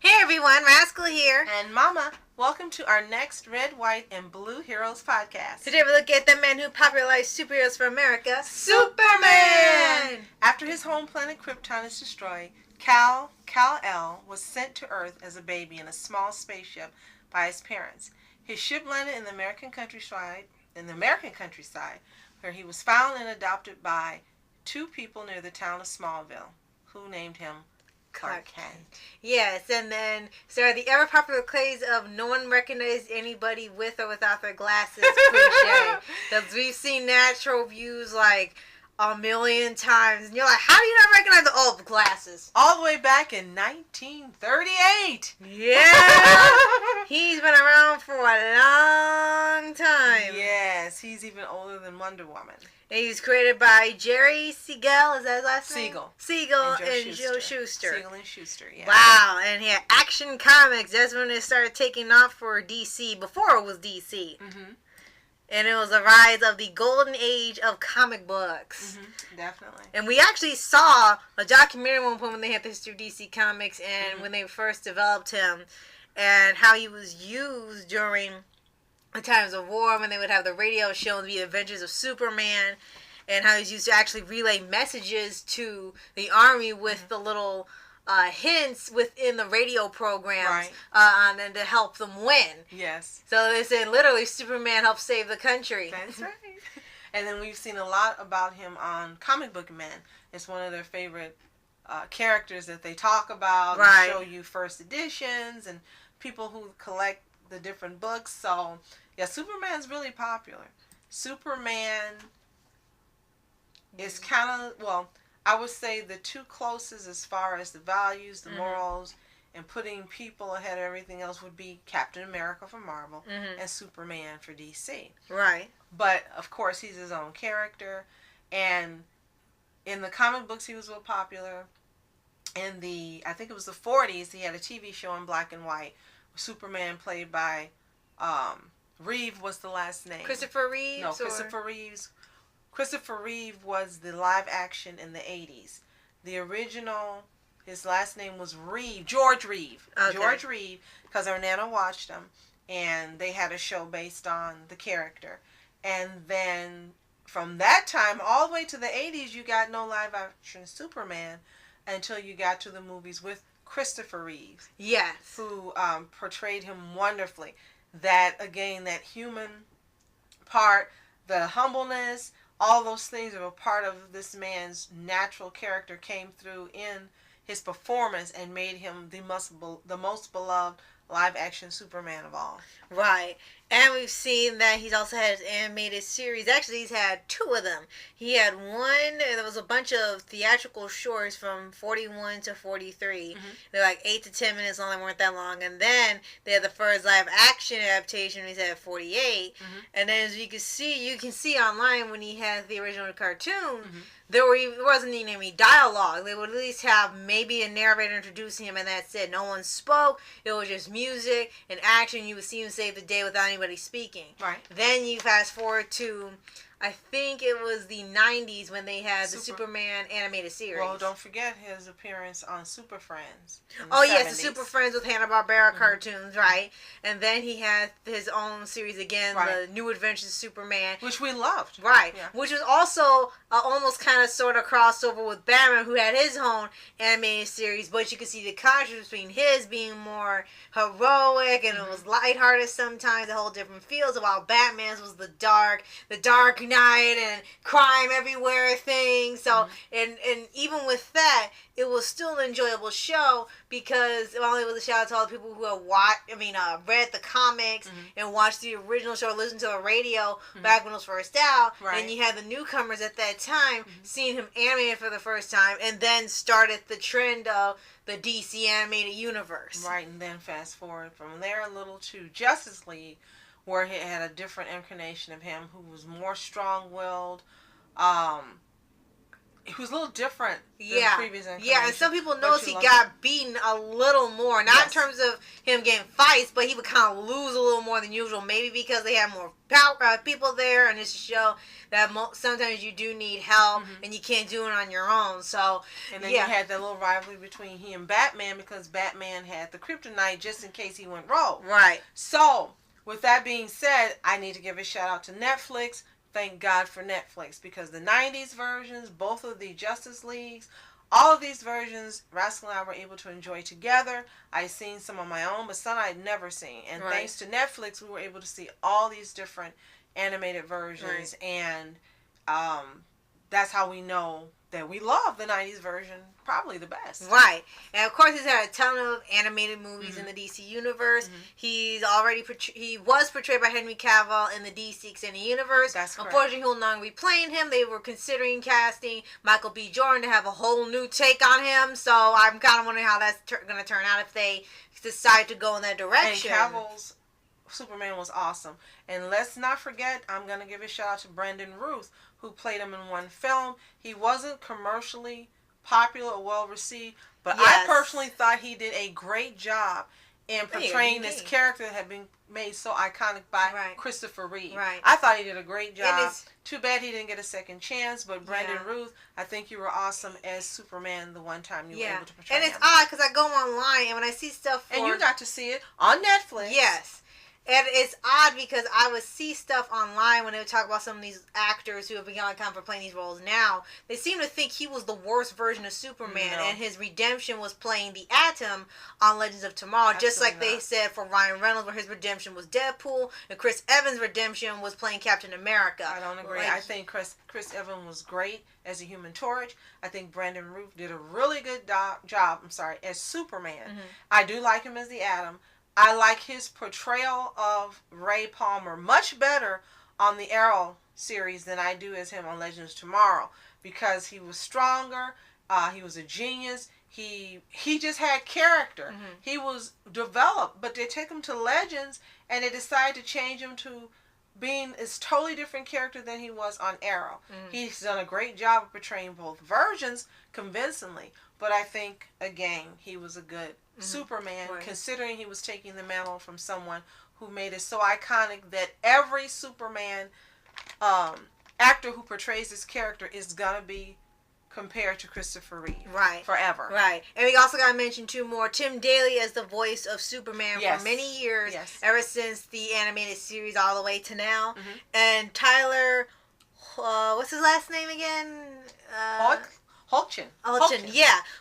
Hey everyone, Rascal here. And Mama, welcome to our next Red, White, and Blue Heroes podcast. Today we look at the man who popularized superheroes for America, Superman! After his home planet Krypton is destroyed, Kal-El was sent to Earth as a baby in a small spaceship by his parents. His ship landed in the American countryside, where he was found and adopted by two people near the town of Smallville, who named him Clark Kent. Yes, and then started the ever popular craze of no one recognized anybody with or without their glasses cliche. Because we've seen natural views like a million times, and you're like, how do you not recognize the glasses? All the way back in 1938. Yeah, he's been around for a long time. Yes, he's even older than Wonder Woman. And he was created by Jerry Siegel, is that his last name? Siegel and Joe Shuster. Siegel and Shuster, yeah. Wow, and he had Action Comics. That's when it started taking off for DC, before it was DC. Mm-hmm. And it was the rise of the golden age of comic books. Mm-hmm. Definitely. And we actually saw a documentary at one point when they had the history of DC Comics and when they first developed him and how he was used during the times of war when they would have the radio show The Adventures of Superman, and how he was used to actually relay messages to the army with the little hints within the radio programs, right. And to help them win. Yes. So they said literally Superman helped save the country. That's right. And then we've seen a lot about him on Comic Book Men. It's one of their favorite characters that they talk about. Right. They show you first editions and people who collect the different books. So yeah, Superman's really popular. Superman is kind of, well, I would say the two closest as far as the values, the morals, and putting people ahead of everything else would be Captain America for Marvel and Superman for DC. Right. But of course he's his own character, and in the comic books he was real popular. In the, I think it was the 40s, he had a TV show in black and white. Superman played by Reeve was the last name. Christopher Reeves? No, Christopher Reeves. Christopher Reeve was the live action in the 80s. The original, his last name was Reeve, George Reeve. Okay. George Reeve, because our Nana watched them, and they had a show based on the character. And then from that time all the way to the 80s, you got no live action Superman until you got to the movies with Christopher Reeves. Yes. Who portrayed him wonderfully. That, again, that human part, the humbleness, all those things that were part of this man's natural character came through in his performance and made him the most beloved live-action Superman of all. Right. And we've seen that he's also had his animated series. Actually, he's had two of them. He had one, there was a bunch of theatrical shorts from 41 to 43. They're like 8 to 10 minutes long. They weren't that long. And then they had the first live-action adaptation. He's had 48. And then as you can see online when he had the original cartoon, there wasn't even any dialogue. They would at least have maybe a narrator introducing him, and that's it. No one spoke. It was just music and action. You would see him save the day without anybody speaking. Right. Then you fast forward to, I think it was the 90s when they had the Superman animated series. Well, don't forget his appearance on Super Friends. Oh, yes, the Super Friends with Hanna-Barbera cartoons, right? And then he had his own series again, the New Adventures of Superman. Which we loved. Right. Yeah. Which was also almost kind of sort of crossover with Batman, who had his own animated series, but you could see the contrast between his being more heroic and it was lighthearted sometimes, a whole different feels, while Batman's was the dark night and crime everywhere thing. So and even with that, it was still an enjoyable show because not only was a shout out to all the people who have read the comics and watched the original show, listened to the radio back when it was first out, and you had the newcomers at that time seeing him animated for the first time, and then started the trend of the DC animated universe. Right, and then fast forward from there a little to Justice League, where he had a different incarnation of him who was more strong-willed, was a little different than previous incarnations. Yeah, and some people notice he got beaten a little more. Not in terms of him getting fights, but he would kind of lose a little more than usual. Maybe because they had more people there, and it's to show that sometimes you do need help, and you can't do it on your own. So, and then you had that little rivalry between he and Batman, because Batman had the kryptonite just in case he went rogue. Right. So, with that being said, I need to give a shout out to Netflix. Thank God for Netflix, because the 90s versions, both of the Justice Leagues, all of these versions, Rascal and I were able to enjoy together. I've seen some on my own, but some I'd never seen. And thanks to Netflix, we were able to see all these different animated versions. And that's how we know that we love the 90s version probably the best. Right. And of course he's had a ton of animated movies in the DC universe. He's already he was portrayed by Henry Cavill in the DC Extended Universe. That's correct. Unfortunately, he'll not be playing him. They were considering casting Michael B. Jordan to have a whole new take on him. So I'm kind of wondering how that's going to turn out if they decide to go in that direction. And Cavill's Superman was awesome. And let's not forget, I'm going to give a shout out to Brendan Ruth, who played him in one film. He wasn't commercially popular or well received, but I personally thought he did a great job in portraying this character that had been made so iconic by Christopher Reeve. Right. I thought he did a great job. Too bad he didn't get a second chance, but Brendan Ruth, I think you were awesome as Superman the one time you were able to portray him. And it's odd because I go online and when I see stuff and you got to see it on Netflix. Yes. And it's odd because I would see stuff online when they would talk about some of these actors who have begun kind of playing these roles now. They seem to think he was the worst version of Superman, and his redemption was playing the Atom on Legends of Tomorrow, just like they said for Ryan Reynolds, where his redemption was Deadpool, and Chris Evans' redemption was playing Captain America. I don't agree. I think Chris Evans was great as a Human Torch. I think Brandon Routh did a really good job. As Superman. I do like him as the Atom. I like his portrayal of Ray Palmer much better on the Arrow series than I do as him on Legends Tomorrow, because he was stronger. He was a genius. He just had character. He was developed, but they took him to Legends and they decided to change him to being a totally different character than he was on Arrow. He's done a great job of portraying both versions convincingly, but I think, again, he was a good Superman, considering he was taking the mantle from someone who made it so iconic that every Superman actor who portrays this character is going to be compared to Christopher Reeve. Right. Forever. Right. And we also got to mention two more. Tim Daly as the voice of Superman for many years, ever since the animated series all the way to now. And Tyler, what's his last name again? Hulchin,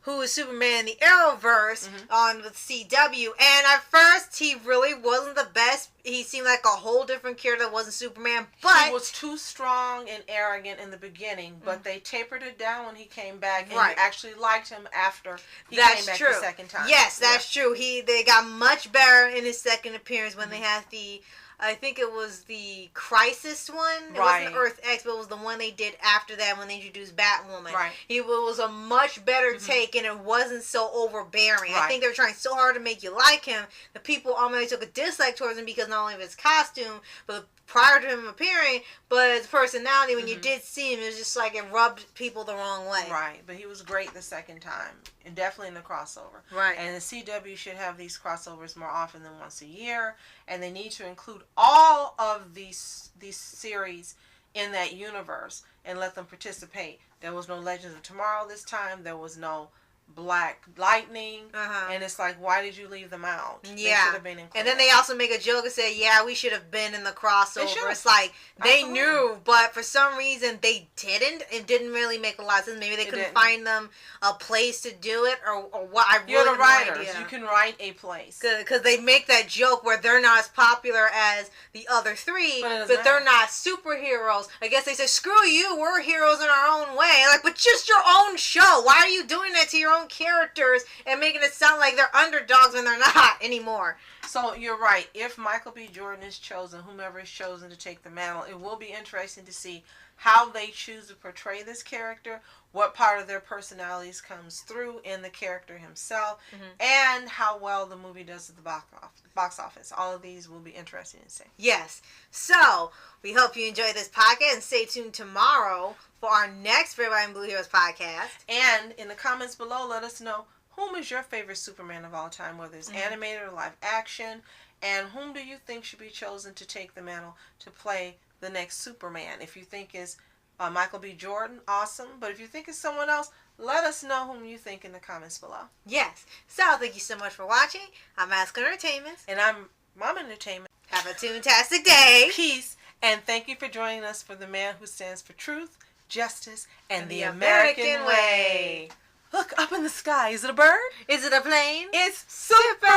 who was Superman in the Arrowverse on with CW. And at first, he really wasn't the best. He seemed like a whole different character that wasn't Superman. But he was too strong and arrogant in the beginning, but they tapered it down when he came back, and you actually liked him after he came back the second time. Yes, that's true. They got much better in his second appearance when they had the... I think it was the Crisis one. It wasn't Earth X, but it was the one they did after that when they introduced Batwoman. It was a much better take, and it wasn't so overbearing. I think they were trying so hard to make you like him, the people almost took a dislike towards him because not only of his costume, but prior to him appearing, but his personality, when you did see him, it was just like it rubbed people the wrong way. Right, but he was great the second time, and definitely in the crossover. Right. And the CW should have these crossovers more often than once a year, and they need to include all of these series in that universe and let them participate. There was no Legends of Tomorrow this time. There was no Black Lightning, and it's like, why did you leave them out? They should have been included. And then they also make a joke and say, we should have been in the crossover. It's like they knew, but for some reason they didn't. It didn't really make a lot of sense. Maybe they couldn't find them a place to do it, or what. I really You're the writers. No idea. You can write a place, because they make that joke where they're not as popular as the other three, but they're not superheroes. I guess they say, screw you, we're heroes in our own way. Like, but just your own show. Why are you doing that to your own characters and making it sound like they're underdogs when they're not anymore? So you're right. If Michael B. Jordan is chosen, whomever is chosen to take the mantle, it will be interesting to see how they choose to portray this character, what part of their personalities comes through in the character himself, and how well the movie does at the box office. All of these will be interesting to see. Yes. So, we hope you enjoyed this podcast, and stay tuned tomorrow for our next Red, White, and Blue Heroes podcast. And in the comments below, let us know whom is your favorite Superman of all time, whether it's animated or live action, and whom do you think should be chosen to take the mantle to play the next Superman. If you think it's Michael B. Jordan, awesome. But if you think it's someone else, let us know whom you think in the comments below. Yes. So, thank you so much for watching. I'm Ask Entertainment. And I'm Mom Entertainment. Have a toontastic day. Peace. And thank you for joining us for the man who stands for truth, justice, and the American way. Look, up in the sky. Is it a bird? Is it a plane? It's Superman!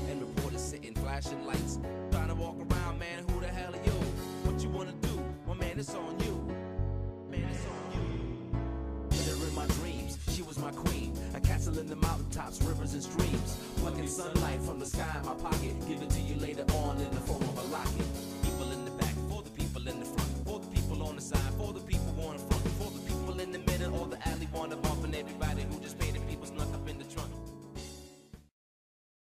And reporters sitting, flashing lights, trying to walk around, man, who the hell are you? What you wanna do? Well, man, it's on you. Man, it's on you. With her in my dreams, she was my queen. A castle in the mountaintops, rivers and streams. Plucking sunlight from the sky in my pocket, give it to you later on in the